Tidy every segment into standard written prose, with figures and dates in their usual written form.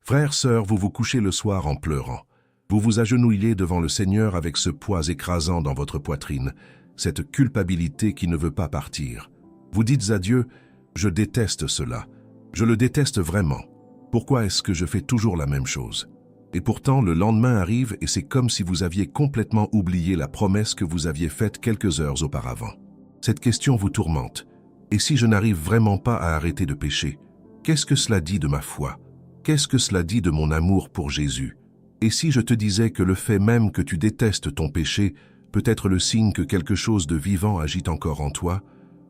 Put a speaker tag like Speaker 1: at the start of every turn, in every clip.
Speaker 1: Frères, sœurs, vous vous couchez le soir en pleurant. Vous vous agenouillez devant le Seigneur avec ce poids écrasant dans votre poitrine, cette culpabilité qui ne veut pas partir. Vous dites à Dieu, « Je déteste cela. Je le déteste vraiment. Pourquoi est-ce que je fais toujours la même chose ?» Et pourtant, le lendemain arrive et c'est comme si vous aviez complètement oublié la promesse que vous aviez faite quelques heures auparavant. Cette question vous tourmente. Et si je n'arrive vraiment pas à arrêter de pécher, qu'est-ce que cela dit de ma foi? Qu'est-ce que cela dit de mon amour pour Jésus? Et si je te disais que le fait même que tu détestes ton péché peut être le signe que quelque chose de vivant agit encore en toi?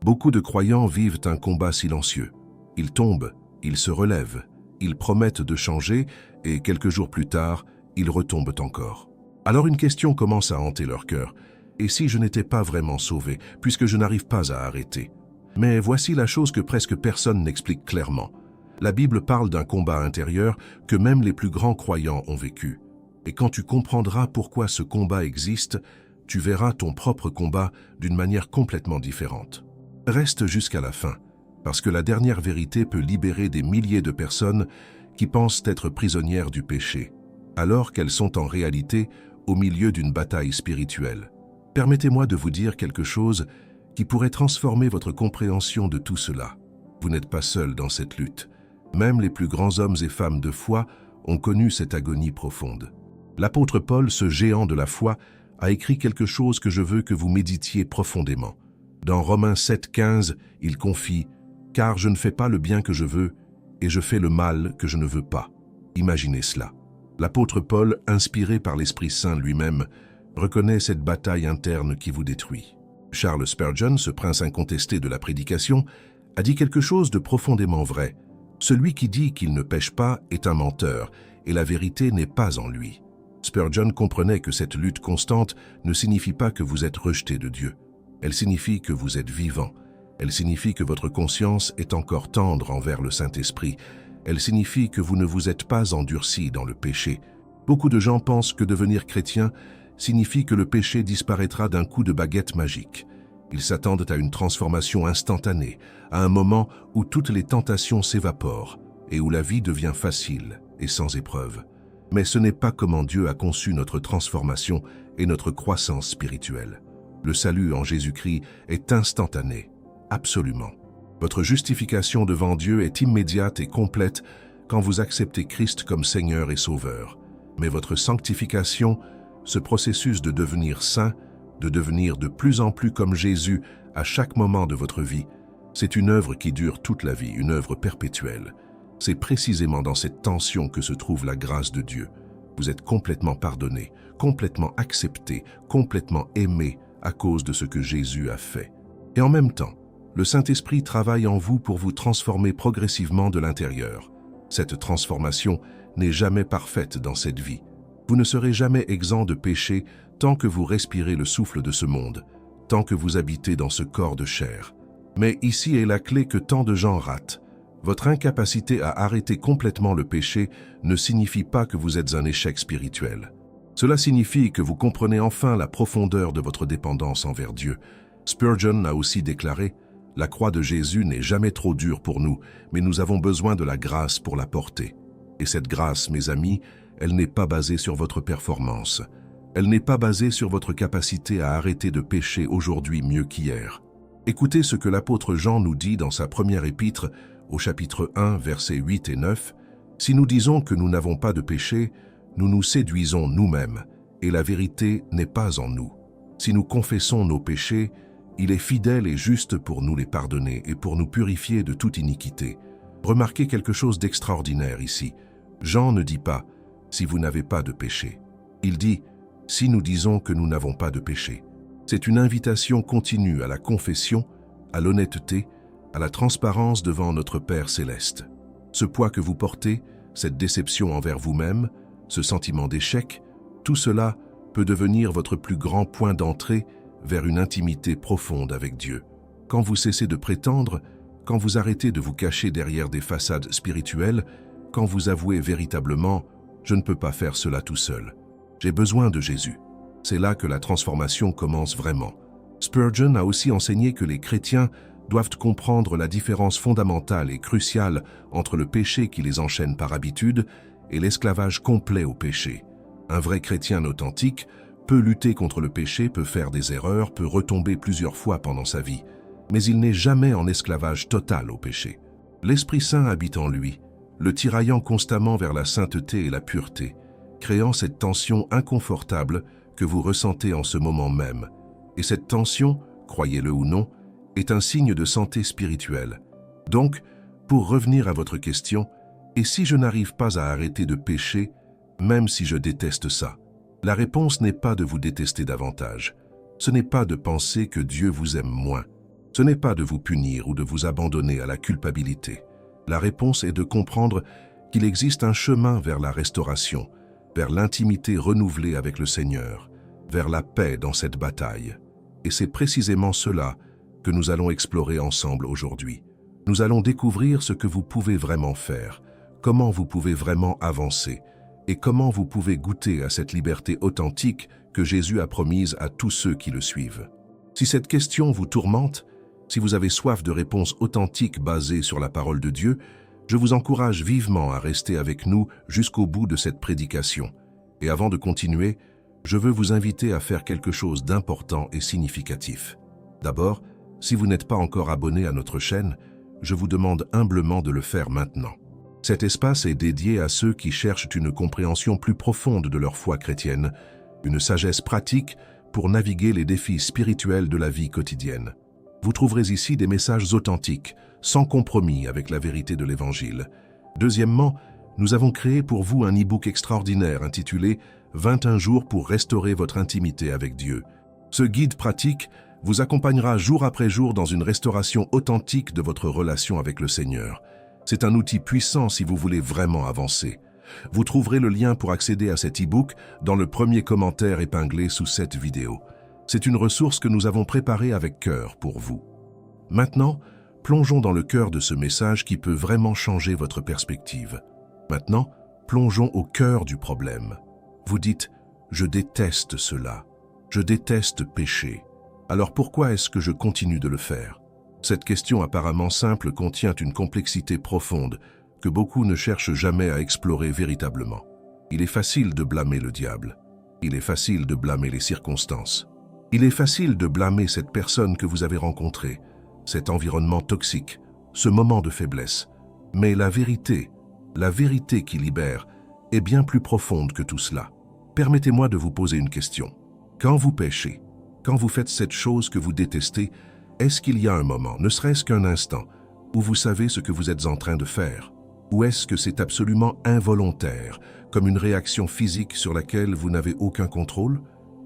Speaker 1: Beaucoup de croyants vivent un combat silencieux. Ils tombent, ils se relèvent, ils promettent de changer et quelques jours plus tard, ils retombent encore. Alors une question commence à hanter leur cœur. Et si je n'étais pas vraiment sauvé, puisque je n'arrive pas à arrêter? Mais voici la chose que presque personne n'explique clairement. La Bible parle d'un combat intérieur que même les plus grands croyants ont vécu. Et quand tu comprendras pourquoi ce combat existe, tu verras ton propre combat d'une manière complètement différente. Reste jusqu'à la fin, parce que la dernière vérité peut libérer des milliers de personnes qui pensent être prisonnières du péché, alors qu'elles sont en réalité au milieu d'une bataille spirituelle. Permettez-moi de vous dire quelque chose qui pourrait transformer votre compréhension de tout cela. Vous n'êtes pas seul dans cette lutte. Même les plus grands hommes et femmes de foi ont connu cette agonie profonde. L'apôtre Paul, ce géant de la foi, a écrit quelque chose que je veux que vous méditiez profondément. Dans Romains 7,15, il confie « Car je ne fais pas le bien que je veux, et je fais le mal que je ne veux pas. » Imaginez cela. L'apôtre Paul, inspiré par l'Esprit Saint lui-même, reconnaît cette bataille interne qui vous détruit. Charles Spurgeon, ce prince incontesté de la prédication, a dit quelque chose de profondément vrai. Celui qui dit qu'il ne pêche pas est un menteur, et la vérité n'est pas en lui. Spurgeon comprenait que cette lutte constante ne signifie pas que vous êtes rejeté de Dieu. Elle signifie que vous êtes vivant. Elle signifie que votre conscience est encore tendre envers le Saint-Esprit. Elle signifie que vous ne vous êtes pas endurci dans le péché. Beaucoup de gens pensent que devenir chrétien signifie que le péché disparaîtra d'un coup de baguette magique. Ils s'attendent à une transformation instantanée, à un moment où toutes les tentations s'évaporent et où la vie devient facile et sans épreuve. Mais ce n'est pas comment Dieu a conçu notre transformation et notre croissance spirituelle. Le salut en Jésus-Christ est instantané, absolument. Votre justification devant Dieu est immédiate et complète quand vous acceptez Christ comme Seigneur et Sauveur. Mais votre sanctification, ce processus de devenir saint, de devenir de plus en plus comme Jésus à chaque moment de votre vie, c'est une œuvre qui dure toute la vie, une œuvre perpétuelle. C'est précisément dans cette tension que se trouve la grâce de Dieu. Vous êtes complètement pardonné, complètement accepté, complètement aimé à cause de ce que Jésus a fait. Et en même temps, le Saint-Esprit travaille en vous pour vous transformer progressivement de l'intérieur. Cette transformation n'est jamais parfaite dans cette vie. Vous ne serez jamais exempt de péché tant que vous respirez le souffle de ce monde, tant que vous habitez dans ce corps de chair. Mais ici est la clé que tant de gens ratent. Votre incapacité à arrêter complètement le péché ne signifie pas que vous êtes un échec spirituel. Cela signifie que vous comprenez enfin la profondeur de votre dépendance envers Dieu. Spurgeon a aussi déclaré « La croix de Jésus n'est jamais trop dure pour nous, mais nous avons besoin de la grâce pour la porter. » Et cette grâce, mes amis, elle n'est pas basée sur votre performance. Elle n'est pas basée sur votre capacité à arrêter de pécher aujourd'hui mieux qu'hier. Écoutez ce que l'apôtre Jean nous dit dans sa première épître, au chapitre 1, versets 8 et 9. « Si nous disons que nous n'avons pas de péché, nous nous séduisons nous-mêmes, et la vérité n'est pas en nous. Si nous confessons nos péchés, il est fidèle et juste pour nous les pardonner et pour nous purifier de toute iniquité. » Remarquez quelque chose d'extraordinaire ici. Jean ne dit pas « si vous n'avez pas de péché ». Il dit « si nous disons que nous n'avons pas de péché ». C'est une invitation continue à la confession, à l'honnêteté, à la transparence devant notre Père céleste. Ce poids que vous portez, cette déception envers vous-même, ce sentiment d'échec, tout cela peut devenir votre plus grand point d'entrée vers une intimité profonde avec Dieu. Quand vous cessez de prétendre, quand vous arrêtez de vous cacher derrière des façades spirituelles, quand vous avouez véritablement « je ne peux pas faire cela tout seul, j'ai besoin de Jésus », c'est là que la transformation commence vraiment. Spurgeon a aussi enseigné que les chrétiens doivent comprendre la différence fondamentale et cruciale entre le péché qui les enchaîne par habitude et l'esclavage complet au péché. Un vrai chrétien authentique peut lutter contre le péché, peut faire des erreurs, peut retomber plusieurs fois pendant sa vie, mais il n'est jamais en esclavage total au péché. L'Esprit Saint habite en lui, le tiraillant constamment vers la sainteté et la pureté, créant cette tension inconfortable que vous ressentez en ce moment même. Et cette tension, croyez-le ou non, est un signe de santé spirituelle. Donc, pour revenir à votre question, et si je n'arrive pas à arrêter de pécher, même si je déteste ça? La réponse n'est pas de vous détester davantage. Ce n'est pas de penser que Dieu vous aime moins. Ce n'est pas de vous punir ou de vous abandonner à la culpabilité. La réponse est de comprendre qu'il existe un chemin vers la restauration, vers l'intimité renouvelée avec le Seigneur, vers la paix dans cette bataille. Et c'est précisément cela que nous allons explorer ensemble aujourd'hui. Nous allons découvrir ce que vous pouvez vraiment faire, comment vous pouvez vraiment avancer, et comment vous pouvez goûter à cette liberté authentique que Jésus a promise à tous ceux qui le suivent. Si cette question vous tourmente, si vous avez soif de réponses authentiques basées sur la parole de Dieu, je vous encourage vivement à rester avec nous jusqu'au bout de cette prédication. Et avant de continuer, je veux vous inviter à faire quelque chose d'important et significatif. D'abord, si vous n'êtes pas encore abonné à notre chaîne, je vous demande humblement de le faire maintenant. Cet espace est dédié à ceux qui cherchent une compréhension plus profonde de leur foi chrétienne, une sagesse pratique pour naviguer les défis spirituels de la vie quotidienne. Vous trouverez ici des messages authentiques, sans compromis avec la vérité de l'Évangile. Deuxièmement, nous avons créé pour vous un e-book extraordinaire intitulé « 21 jours pour restaurer votre intimité avec Dieu ». Ce guide pratique vous accompagnera jour après jour dans une restauration authentique de votre relation avec le Seigneur. C'est un outil puissant si vous voulez vraiment avancer. Vous trouverez le lien pour accéder à cet e-book dans le premier commentaire épinglé sous cette vidéo. C'est une ressource que nous avons préparée avec cœur pour vous. Maintenant, plongeons dans le cœur de ce message qui peut vraiment changer votre perspective. Maintenant, plongeons au cœur du problème. Vous dites « Je déteste cela. Je déteste pécher. Alors pourquoi est-ce que je continue de le faire ?» Cette question apparemment simple contient une complexité profonde que beaucoup ne cherchent jamais à explorer véritablement. Il est facile de blâmer le diable. Il est facile de blâmer les circonstances. Il est facile de blâmer cette personne que vous avez rencontrée, cet environnement toxique, ce moment de faiblesse. Mais la vérité qui libère, est bien plus profonde que tout cela. Permettez-moi de vous poser une question. Quand vous péchez, quand vous faites cette chose que vous détestez, est-ce qu'il y a un moment, ne serait-ce qu'un instant, où vous savez ce que vous êtes en train de faire? Ou est-ce que c'est absolument involontaire, comme une réaction physique sur laquelle vous n'avez aucun contrôle?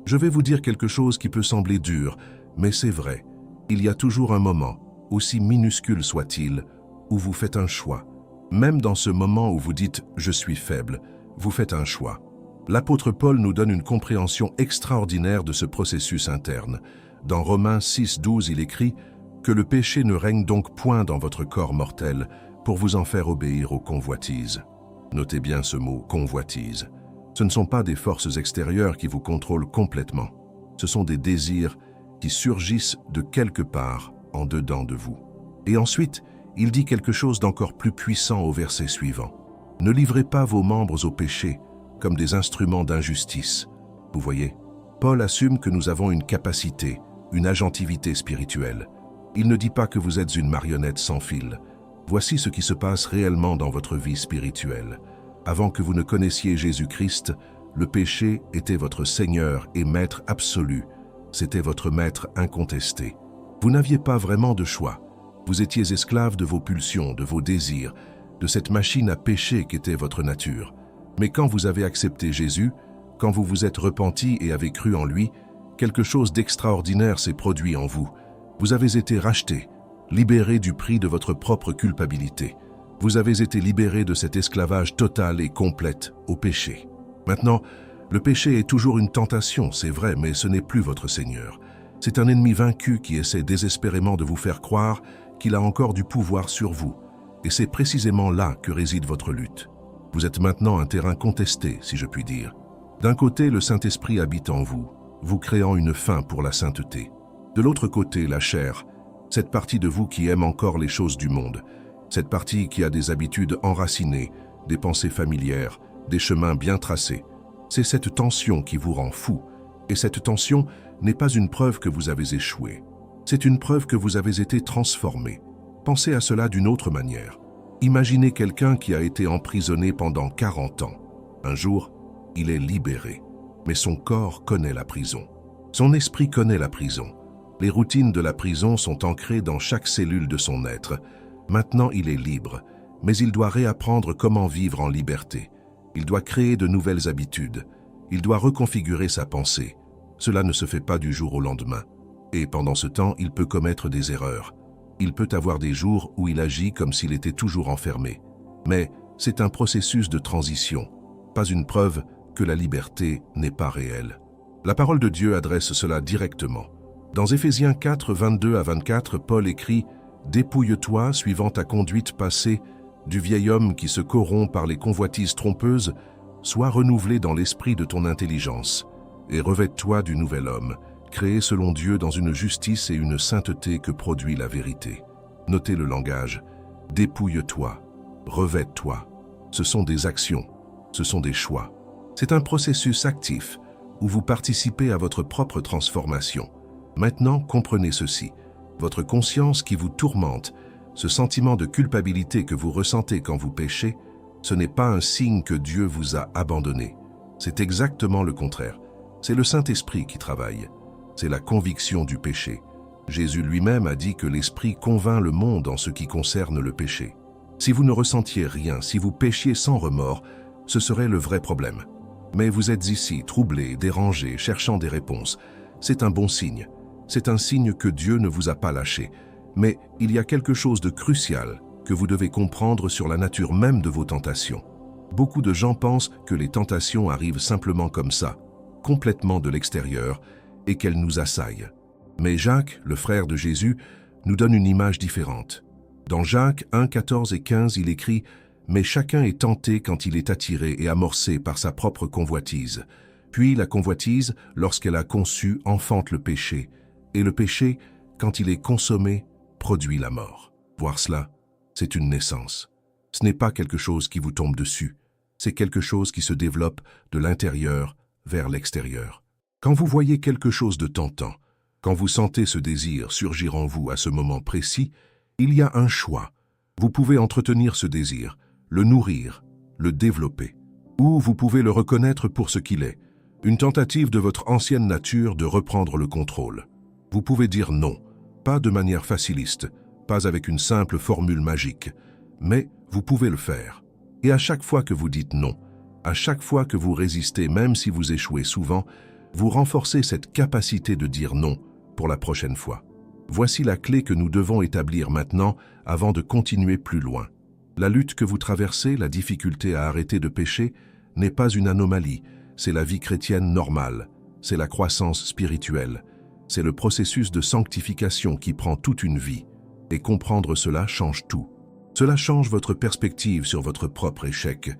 Speaker 1: Je vais vous dire quelque chose qui peut sembler dur, mais c'est vrai. Il y a toujours un moment, aussi minuscule soit-il, où vous faites un choix. Même dans ce moment où vous dites « je suis faible », vous faites un choix. L'apôtre Paul nous donne une compréhension extraordinaire de ce processus interne. Dans Romains 6:12, il écrit « Que le péché ne règne donc point dans votre corps mortel, pour vous en faire obéir aux convoitises. » Notez bien ce mot « convoitise ». Ce ne sont pas des forces extérieures qui vous contrôlent complètement. Ce sont des désirs qui surgissent de quelque part en dedans de vous. Et ensuite, il dit quelque chose d'encore plus puissant au verset suivant. « Ne livrez pas vos membres au péché comme des instruments d'injustice. » Vous voyez, Paul assume que nous avons une capacité, une agentivité spirituelle. Il ne dit pas que vous êtes une marionnette sans fil. Voici ce qui se passe réellement dans votre vie spirituelle. Avant que vous ne connaissiez Jésus-Christ, le péché était votre Seigneur et Maître absolu. C'était votre Maître incontesté. Vous n'aviez pas vraiment de choix. Vous étiez esclave de vos pulsions, de vos désirs, de cette machine à pécher qu'était votre nature. Mais quand vous avez accepté Jésus, quand vous vous êtes repenti et avez cru en lui, quelque chose d'extraordinaire s'est produit en vous. Vous avez été racheté, libéré du prix de votre propre culpabilité. Vous avez été libéré de cet esclavage total et complète au péché. Maintenant, le péché est toujours une tentation, c'est vrai, mais ce n'est plus votre Seigneur. C'est un ennemi vaincu qui essaie désespérément de vous faire croire qu'il a encore du pouvoir sur vous. Et c'est précisément là que réside votre lutte. Vous êtes maintenant un terrain contesté, si je puis dire. D'un côté, le Saint-Esprit habite en vous, vous créant une faim pour la sainteté. De l'autre côté, la chair, cette partie de vous qui aime encore les choses du monde, cette partie qui a des habitudes enracinées, des pensées familières, des chemins bien tracés. C'est cette tension qui vous rend fou. Et cette tension n'est pas une preuve que vous avez échoué. C'est une preuve que vous avez été transformé. Pensez à cela d'une autre manière. Imaginez quelqu'un qui a été emprisonné pendant 40 ans. Un jour, il est libéré. Mais son corps connaît la prison. Son esprit connaît la prison. Les routines de la prison sont ancrées dans chaque cellule de son être. Maintenant, il est libre, mais il doit réapprendre comment vivre en liberté. Il doit créer de nouvelles habitudes. Il doit reconfigurer sa pensée. Cela ne se fait pas du jour au lendemain. Et pendant ce temps, il peut commettre des erreurs. Il peut avoir des jours où il agit comme s'il était toujours enfermé. Mais c'est un processus de transition, pas une preuve que la liberté n'est pas réelle. La parole de Dieu adresse cela directement. Dans Éphésiens 4, 22 à 24, Paul écrit « Dépouille-toi, suivant ta conduite passée, du vieil homme qui se corrompt par les convoitises trompeuses, sois renouvelé dans l'esprit de ton intelligence, et revête-toi du nouvel homme, créé selon Dieu dans une justice et une sainteté que produit la vérité. » Notez le langage. Dépouille-toi, revête-toi. Ce sont des actions, ce sont des choix. C'est un processus actif où vous participez à votre propre transformation. Maintenant, comprenez ceci. Votre conscience qui vous tourmente, ce sentiment de culpabilité que vous ressentez quand vous péchez, ce n'est pas un signe que Dieu vous a abandonné. C'est exactement le contraire. C'est le Saint-Esprit qui travaille. C'est la conviction du péché. Jésus lui-même a dit que l'Esprit convainc le monde en ce qui concerne le péché. Si vous ne ressentiez rien, si vous péchiez sans remords, ce serait le vrai problème. Mais vous êtes ici, troublé, dérangé, cherchant des réponses. C'est un bon signe. C'est un signe que Dieu ne vous a pas lâché. Mais il y a quelque chose de crucial que vous devez comprendre sur la nature même de vos tentations. Beaucoup de gens pensent que les tentations arrivent simplement comme ça, complètement de l'extérieur, et qu'elles nous assaillent. Mais Jacques, le frère de Jésus, nous donne une image différente. Dans Jacques 1, 14 et 15, il écrit « Mais chacun est tenté quand il est attiré et amorcé par sa propre convoitise. Puis la convoitise, lorsqu'elle a conçu, enfante le péché. Et le péché, quand il est consommé, produit la mort. » Voir cela, c'est une naissance. Ce n'est pas quelque chose qui vous tombe dessus. C'est quelque chose qui se développe de l'intérieur vers l'extérieur. Quand vous voyez quelque chose de tentant, quand vous sentez ce désir surgir en vous à ce moment précis, il y a un choix. Vous pouvez entretenir ce désir, le nourrir, le développer. Ou vous pouvez le reconnaître pour ce qu'il est, une tentative de votre ancienne nature de reprendre le contrôle. Vous pouvez dire non, pas de manière faciliste, pas avec une simple formule magique, mais vous pouvez le faire. Et à chaque fois que vous dites non, à chaque fois que vous résistez, même si vous échouez souvent, vous renforcez cette capacité de dire non pour la prochaine fois. Voici la clé que nous devons établir maintenant avant de continuer plus loin. La lutte que vous traversez, la difficulté à arrêter de pécher, n'est pas une anomalie, c'est la vie chrétienne normale, c'est la croissance spirituelle, c'est le processus de sanctification qui prend toute une vie. Et comprendre cela change tout. Cela change votre perspective sur votre propre échec.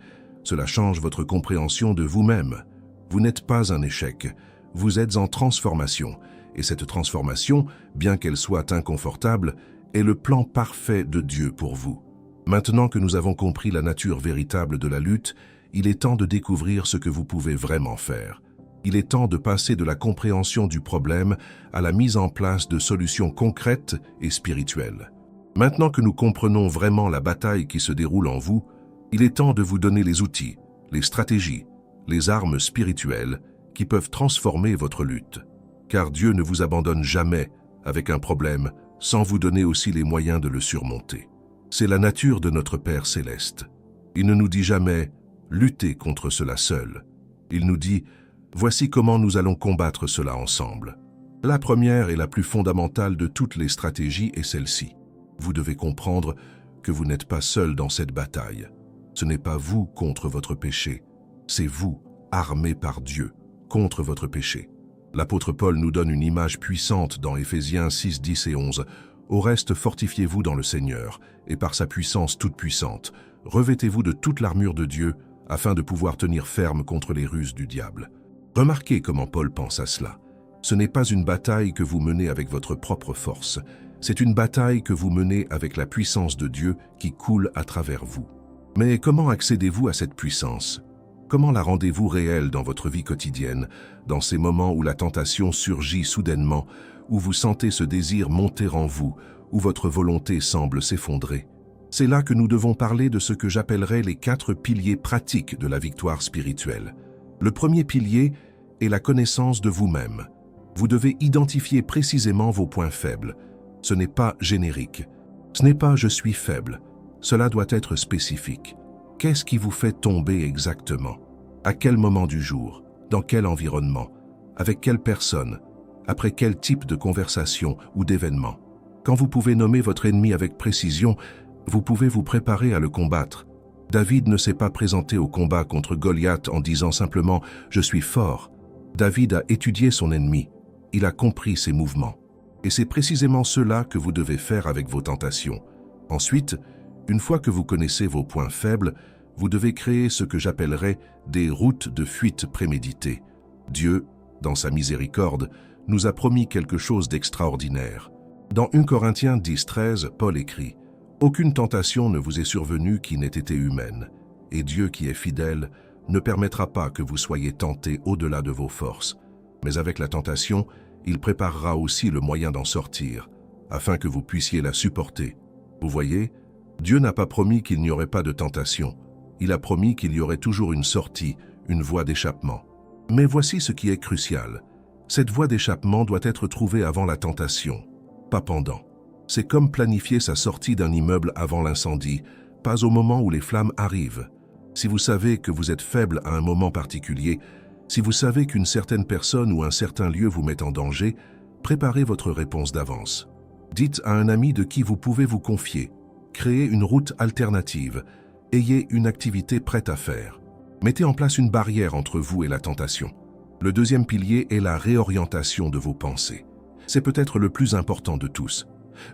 Speaker 1: Cela change votre compréhension de vous-même. Vous n'êtes pas un échec, vous êtes en transformation. Et cette transformation, bien qu'elle soit inconfortable, est le plan parfait de Dieu pour vous. Maintenant que nous avons compris la nature véritable de la lutte, il est temps de découvrir ce que vous pouvez vraiment faire. Il est temps de passer de la compréhension du problème à la mise en place de solutions concrètes et spirituelles. Maintenant que nous comprenons vraiment la bataille qui se déroule en vous, il est temps de vous donner les outils, les stratégies, les armes spirituelles qui peuvent transformer votre lutte. Car Dieu ne vous abandonne jamais avec un problème sans vous donner aussi les moyens de le surmonter. C'est la nature de notre Père céleste. Il ne nous dit jamais « luttez contre cela seul ». Il nous dit « voici comment nous allons combattre cela ensemble ». La première et la plus fondamentale de toutes les stratégies est celle-ci. Vous devez comprendre que vous n'êtes pas seul dans cette bataille. Ce n'est pas vous contre votre péché, c'est vous, armés par Dieu, contre votre péché. L'apôtre Paul nous donne une image puissante dans Éphésiens 6, 10 et 11. « Au reste, fortifiez-vous dans le Seigneur, et par sa puissance toute puissante, revêtez-vous de toute l'armure de Dieu, afin de pouvoir tenir ferme contre les ruses du diable. » Remarquez comment Paul pense à cela. Ce n'est pas une bataille que vous menez avec votre propre force, c'est une bataille que vous menez avec la puissance de Dieu qui coule à travers vous. Mais comment accédez-vous à cette puissance? comment la rendez-vous réelle dans votre vie quotidienne, dans ces moments où la tentation surgit soudainement, où vous sentez ce désir monter en vous, où votre volonté semble s'effondrer? C'est là que nous devons parler de ce que j'appellerais les 4 piliers pratiques de la victoire spirituelle. Le premier pilier est la connaissance de vous-même. Vous devez identifier précisément vos points faibles. Ce n'est pas générique. Ce n'est pas « je suis faible ». Cela doit être spécifique. Qu'est-ce qui vous fait tomber exactement? À quel moment du jour? Dans quel environnement? Avec quelle personne? Après quel type de conversation ou d'événement? Quand vous pouvez nommer votre ennemi avec précision, vous pouvez vous préparer à le combattre. David ne s'est pas présenté au combat contre Goliath en disant simplement « je suis fort ». David a étudié son ennemi. Il a compris ses mouvements. Et c'est précisément cela que vous devez faire avec vos tentations. Ensuite, une fois que vous connaissez vos points faibles, vous devez créer ce que j'appellerais des routes de fuite préméditées. Dieu, dans sa miséricorde, nous a promis quelque chose d'extraordinaire. Dans 1 Corinthiens 10:13, Paul écrit « Aucune tentation ne vous est survenue qui n'ait été humaine, et Dieu qui est fidèle ne permettra pas que vous soyez tentés au-delà de vos forces. Mais avec la tentation, il préparera aussi le moyen d'en sortir, afin que vous puissiez la supporter. » Vous voyez, Dieu n'a pas promis qu'il n'y aurait pas de tentation. Il a promis qu'il y aurait toujours une sortie, une voie d'échappement. Mais voici ce qui est crucial. Cette voie d'échappement doit être trouvée avant la tentation, pas pendant. C'est comme planifier sa sortie d'un immeuble avant l'incendie, pas au moment où les flammes arrivent. Si vous savez que vous êtes faible à un moment particulier, si vous savez qu'une certaine personne ou un certain lieu vous met en danger, préparez votre réponse d'avance. Dites à un ami de qui vous pouvez vous confier. Créez une route alternative. Ayez une activité prête à faire. Mettez en place une barrière entre vous et la tentation. Le deuxième pilier est la réorientation de vos pensées. C'est peut-être le plus important de tous.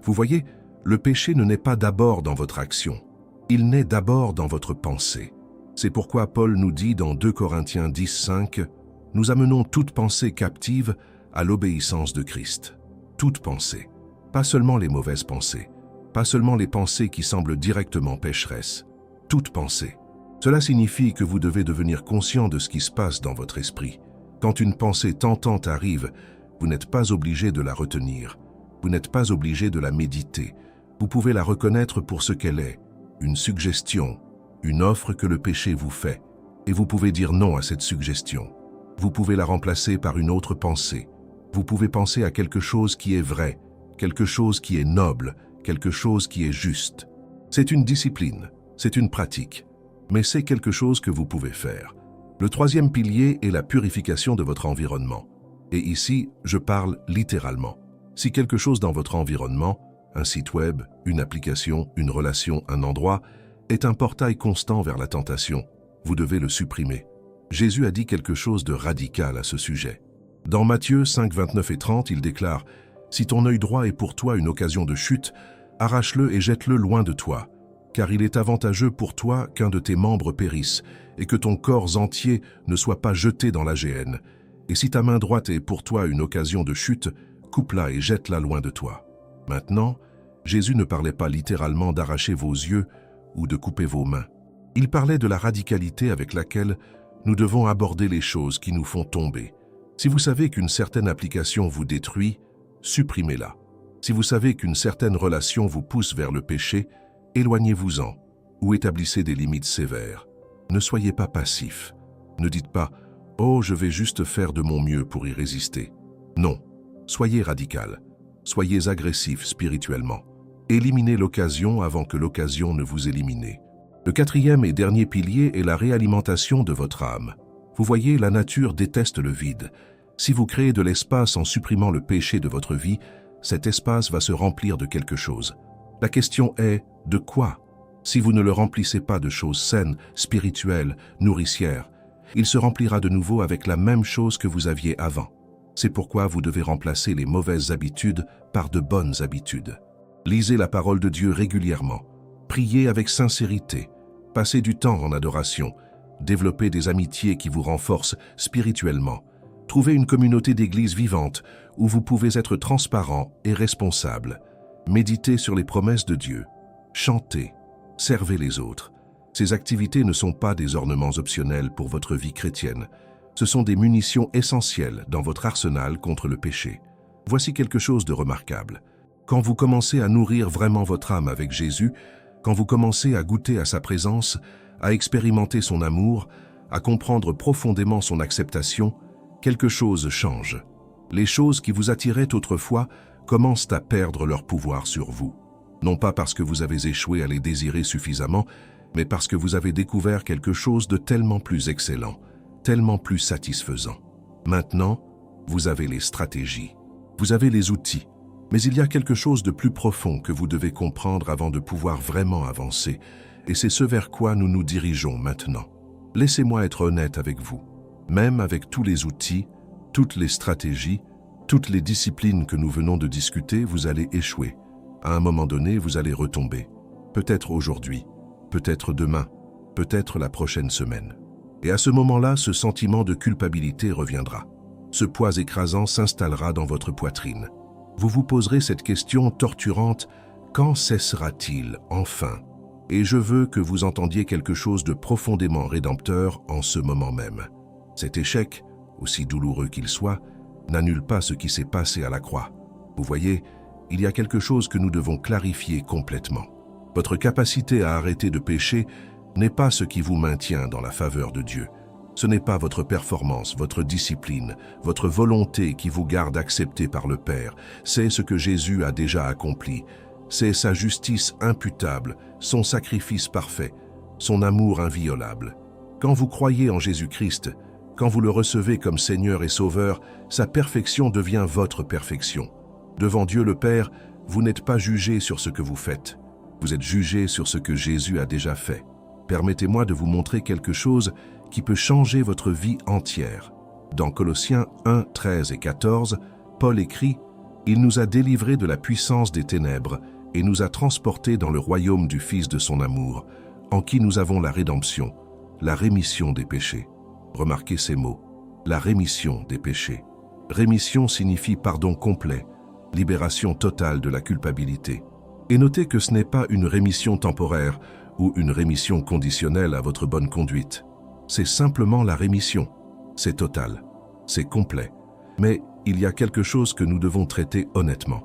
Speaker 1: Vous voyez, le péché ne naît pas d'abord dans votre action. Il naît d'abord dans votre pensée. C'est pourquoi Paul nous dit dans 2 Corinthiens 10:5 « Nous amenons toute pensée captive à l'obéissance de Christ. » Toute pensée. Pas seulement les mauvaises pensées. Pas seulement les pensées qui semblent directement pécheresses. Toute pensée. Cela signifie que vous devez devenir conscient de ce qui se passe dans votre esprit. Quand une pensée tentante arrive, vous n'êtes pas obligé de la retenir. Vous n'êtes pas obligé de la méditer. Vous pouvez la reconnaître pour ce qu'elle est, une suggestion, une offre que le péché vous fait. Et vous pouvez dire non à cette suggestion. Vous pouvez la remplacer par une autre pensée. Vous pouvez penser à quelque chose qui est vrai, quelque chose qui est noble, quelque chose qui est juste. C'est une discipline, c'est une pratique, mais c'est quelque chose que vous pouvez faire. Le troisième pilier est la purification de votre environnement. Et ici, je parle littéralement. Si quelque chose dans votre environnement, un site web, une application, une relation, un endroit, est un portail constant vers la tentation, vous devez le supprimer. Jésus a dit quelque chose de radical à ce sujet. Dans Matthieu 5, 29 et 30, il déclare « Si ton œil droit est pour toi une occasion de chute, arrache-le et jette-le loin de toi, car il est avantageux pour toi qu'un de tes membres périsse et que ton corps entier ne soit pas jeté dans la géhenne. Et si ta main droite est pour toi une occasion de chute, coupe-la et jette-la loin de toi. » Maintenant, Jésus ne parlait pas littéralement d'arracher vos yeux ou de couper vos mains. Il parlait de la radicalité avec laquelle nous devons aborder les choses qui nous font tomber. Si vous savez qu'une certaine application vous détruit, supprimez-la. Si vous savez qu'une certaine relation vous pousse vers le péché, éloignez-vous-en ou établissez des limites sévères. Ne soyez pas passif. Ne dites pas « Oh, je vais juste faire de mon mieux pour y résister ». Non, soyez radical. Soyez agressif spirituellement. Éliminez l'occasion avant que l'occasion ne vous élimine. Le quatrième et dernier pilier est la réalimentation de votre âme. Vous voyez, la nature déteste le vide. Si vous créez de l'espace en supprimant le péché de votre vie, cet espace va se remplir de quelque chose. La question est, de quoi? Si vous ne le remplissez pas de choses saines, spirituelles, nourricières, il se remplira de nouveau avec la même chose que vous aviez avant. C'est pourquoi vous devez remplacer les mauvaises habitudes par de bonnes habitudes. Lisez la parole de Dieu régulièrement. Priez avec sincérité. Passez du temps en adoration. Développez des amitiés qui vous renforcent spirituellement. Trouvez une communauté d'église vivante où vous pouvez être transparent et responsable. Méditez sur les promesses de Dieu. Chantez. Servez les autres. Ces activités ne sont pas des ornements optionnels pour votre vie chrétienne. Ce sont des munitions essentielles dans votre arsenal contre le péché. Voici quelque chose de remarquable. Quand vous commencez à nourrir vraiment votre âme avec Jésus, quand vous commencez à goûter à sa présence, à expérimenter son amour, à comprendre profondément son acceptation, quelque chose change. Les choses qui vous attiraient autrefois commencent à perdre leur pouvoir sur vous. Non pas parce que vous avez échoué à les désirer suffisamment, mais parce que vous avez découvert quelque chose de tellement plus excellent, tellement plus satisfaisant. Maintenant, vous avez les stratégies, vous avez les outils, mais il y a quelque chose de plus profond que vous devez comprendre avant de pouvoir vraiment avancer, et c'est ce vers quoi nous nous dirigeons maintenant. Laissez-moi être honnête avec vous. Même avec tous les outils, toutes les stratégies, toutes les disciplines que nous venons de discuter, vous allez échouer. À un moment donné, vous allez retomber. Peut-être aujourd'hui, peut-être demain, peut-être la prochaine semaine. Et à ce moment-là, ce sentiment de culpabilité reviendra. Ce poids écrasant s'installera dans votre poitrine. Vous vous poserez cette question torturante, quand cessera-t-il enfin? Et je veux que vous entendiez quelque chose de profondément rédempteur en ce moment même. Cet échec, aussi douloureux qu'il soit, n'annule pas ce qui s'est passé à la croix. Vous voyez, il y a quelque chose que nous devons clarifier complètement. Votre capacité à arrêter de pécher n'est pas ce qui vous maintient dans la faveur de Dieu. Ce n'est pas votre performance, votre discipline, votre volonté qui vous garde accepté par le Père. C'est ce que Jésus a déjà accompli. C'est sa justice imputable, son sacrifice parfait, son amour inviolable. Quand vous croyez en Jésus-Christ, quand vous le recevez comme Seigneur et Sauveur, sa perfection devient votre perfection. Devant Dieu le Père, vous n'êtes pas jugé sur ce que vous faites. Vous êtes jugé sur ce que Jésus a déjà fait. Permettez-moi de vous montrer quelque chose qui peut changer votre vie entière. Dans Colossiens 1, 13 et 14, Paul écrit « Il nous a délivrés de la puissance des ténèbres et nous a transportés dans le royaume du Fils de son amour, en qui nous avons la rédemption, la rémission des péchés. » Remarquez ces mots, la rémission des péchés. Rémission signifie pardon complet, libération totale de la culpabilité. Et notez que ce n'est pas une rémission temporaire ou une rémission conditionnelle à votre bonne conduite. C'est simplement la rémission. C'est total, c'est complet. Mais il y a quelque chose que nous devons traiter honnêtement.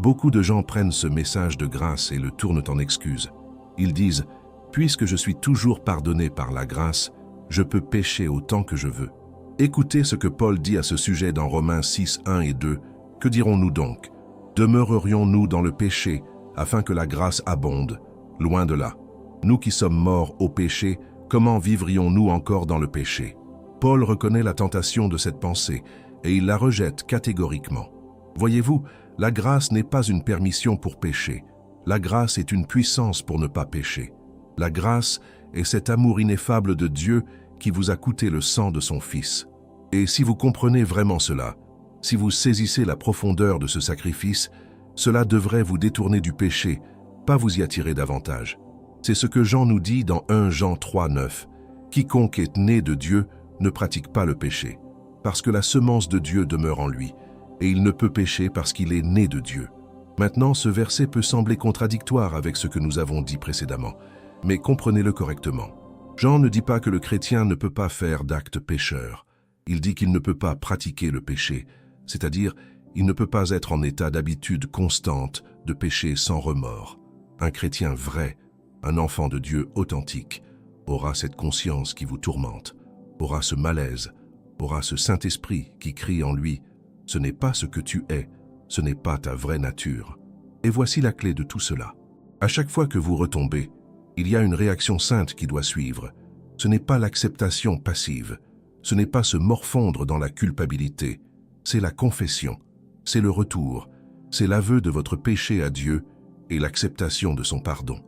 Speaker 1: Beaucoup de gens prennent ce message de grâce et le tournent en excuse. Ils disent « Puisque je suis toujours pardonné par la grâce, je peux pécher autant que je veux. » Écoutez ce que Paul dit à ce sujet dans Romains 6, 1 et 2. Que dirons-nous donc? Demeurerions-nous dans le péché afin que la grâce abonde? Loin de là. Nous qui sommes morts au péché, comment vivrions-nous encore dans le péché? Paul reconnaît la tentation de cette pensée et il la rejette catégoriquement. Voyez-vous, la grâce n'est pas une permission pour pécher. La grâce est une puissance pour ne pas pécher. La grâce est cet amour ineffable de Dieu qui vous a coûté le sang de son Fils. Et si vous comprenez vraiment cela, si vous saisissez la profondeur de ce sacrifice, cela devrait vous détourner du péché, pas vous y attirer davantage. C'est ce que Jean nous dit dans 1 Jean 3, 9. « Quiconque est né de Dieu ne pratique pas le péché, parce que la semence de Dieu demeure en lui, et il ne peut pécher parce qu'il est né de Dieu. » Maintenant, ce verset peut sembler contradictoire avec ce que nous avons dit précédemment, mais comprenez-le correctement. Jean ne dit pas que le chrétien ne peut pas faire d'actes pécheurs. Il dit qu'il ne peut pas pratiquer le péché, c'est-à-dire il ne peut pas être en état d'habitude constante de pécher sans remords. Un chrétien vrai, un enfant de Dieu authentique, aura cette conscience qui vous tourmente, aura ce malaise, aura ce Saint-Esprit qui crie en lui « Ce n'est pas ce que tu es, ce n'est pas ta vraie nature. » Et voici la clé de tout cela. À chaque fois que vous retombez, il y a une réaction sainte qui doit suivre. Ce n'est pas l'acceptation passive, ce n'est pas se morfondre dans la culpabilité, c'est la confession, c'est le retour, c'est l'aveu de votre péché à Dieu et l'acceptation de son pardon.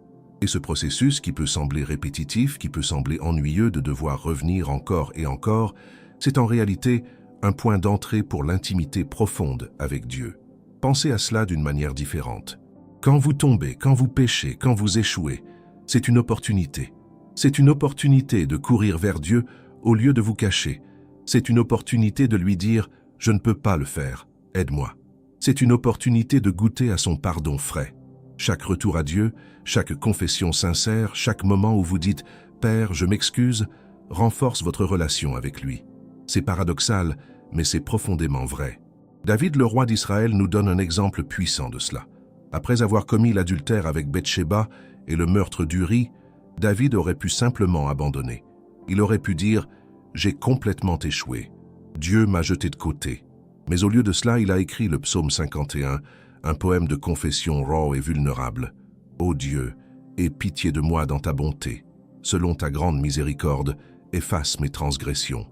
Speaker 1: Et ce processus qui peut sembler répétitif, qui peut sembler ennuyeux de devoir revenir encore et encore, c'est en réalité un point d'entrée pour l'intimité profonde avec Dieu. Pensez à cela d'une manière différente. Quand vous tombez, quand vous péchez, quand vous échouez, c'est une opportunité. C'est une opportunité de courir vers Dieu au lieu de vous cacher. C'est une opportunité de lui dire « Je ne peux pas le faire, aide-moi ». C'est une opportunité de goûter à son pardon frais. Chaque retour à Dieu, chaque confession sincère, chaque moment où vous dites « Père, je m'excuse », renforce votre relation avec lui. C'est paradoxal, mais c'est profondément vrai. David, le roi d'Israël, nous donne un exemple puissant de cela. Après avoir commis l'adultère avec Bathsheba et le meurtre d'Uri, David aurait pu simplement abandonner. Il aurait pu dire « J'ai complètement échoué. Dieu m'a jeté de côté. » Mais au lieu de cela, il a écrit le psaume 51, un poème de confession raw et vulnérable. « Ô Dieu, aie pitié de moi dans ta bonté. Selon ta grande miséricorde, efface mes transgressions. »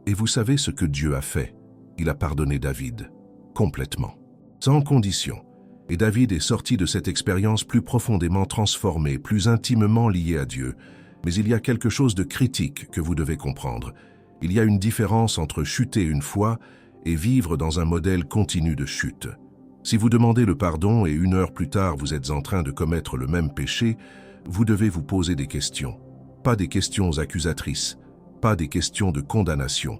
Speaker 1: Et vous savez ce que Dieu a fait? Il a pardonné David, complètement, sans condition. Et David est sorti de cette expérience plus profondément transformé, plus intimement lié à Dieu. Mais il y a quelque chose de critique que vous devez comprendre. Il y a une différence entre chuter une fois et vivre dans un modèle continu de chute. Si vous demandez le pardon et 1 heure plus tard vous êtes en train de commettre le même péché, vous devez vous poser des questions. Pas des questions accusatrices, pas des questions de condamnation,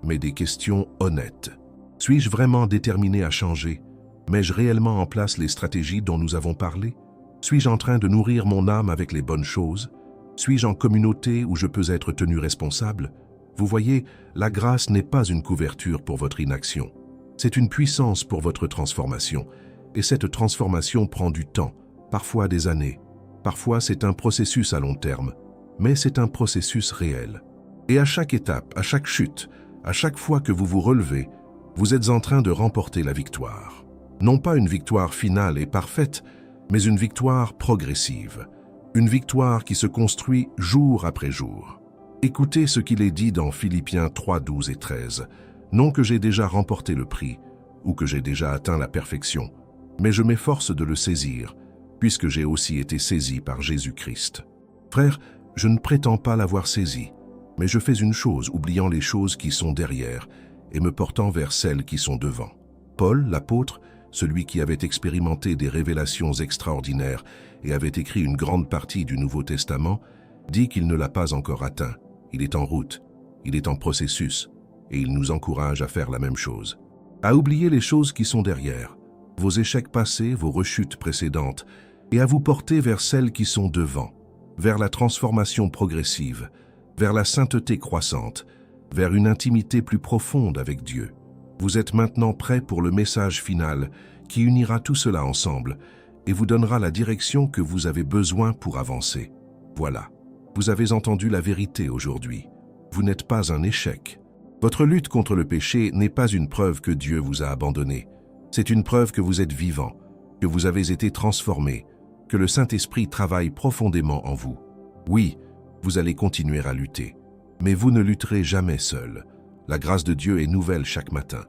Speaker 1: mais des questions honnêtes. Suis-je vraiment déterminé à changer? Mets-je réellement en place les stratégies dont nous avons parlé? Suis-je en train de nourrir mon âme avec les bonnes choses? Suis-je en communauté où je peux être tenu responsable? Vous voyez, la grâce n'est pas une couverture pour votre inaction. C'est une puissance pour votre transformation. Et cette transformation prend du temps, parfois des années. Parfois c'est un processus à long terme, mais c'est un processus réel. Et à chaque étape, à chaque chute, à chaque fois que vous vous relevez, vous êtes en train de remporter la victoire. Non pas une victoire finale et parfaite, mais une victoire progressive. Une victoire qui se construit jour après jour. Écoutez ce qu'il est dit dans Philippiens 3, 12 et 13. Non que j'ai déjà remporté le prix, ou que j'ai déjà atteint la perfection, mais je m'efforce de le saisir, puisque j'ai aussi été saisi par Jésus-Christ. Frère, je ne prétends pas l'avoir saisi, mais je fais une chose, oubliant les choses qui sont derrière et me portant vers celles qui sont devant. Paul, l'apôtre, celui qui avait expérimenté des révélations extraordinaires et avait écrit une grande partie du Nouveau Testament, dit qu'il ne l'a pas encore atteint. Il est en route, il est en processus, et il nous encourage à faire la même chose. À oublier les choses qui sont derrière, vos échecs passés, vos rechutes précédentes, et à vous porter vers celles qui sont devant, vers la transformation progressive, vers la sainteté croissante, vers une intimité plus profonde avec Dieu. Vous êtes maintenant prêt pour le message final qui unira tout cela ensemble et vous donnera la direction que vous avez besoin pour avancer. Voilà, vous avez entendu la vérité aujourd'hui. Vous n'êtes pas un échec. Votre lutte contre le péché n'est pas une preuve que Dieu vous a abandonné. C'est une preuve que vous êtes vivant, que vous avez été transformé, que le Saint-Esprit travaille profondément en vous. Oui, vous allez continuer à lutter, mais vous ne lutterez jamais seul. La grâce de Dieu est nouvelle chaque matin,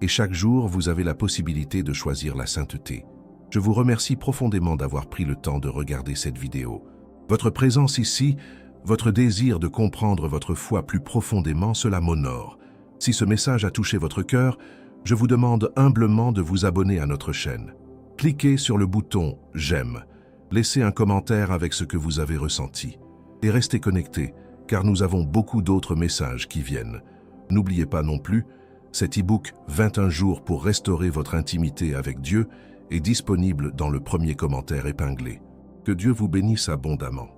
Speaker 1: et chaque jour vous avez la possibilité de choisir la sainteté. Je vous remercie profondément d'avoir pris le temps de regarder cette vidéo. Votre présence ici, votre désir de comprendre votre foi plus profondément, cela m'honore. Si ce message a touché votre cœur, je vous demande humblement de vous abonner à notre chaîne. Cliquez sur le bouton « J'aime », laissez un commentaire avec ce que vous avez ressenti. Et restez connectés, car nous avons beaucoup d'autres messages qui viennent. N'oubliez pas non plus, cet e-book « 21 jours pour restaurer votre intimité avec Dieu » est disponible dans le premier commentaire épinglé. Que Dieu vous bénisse abondamment.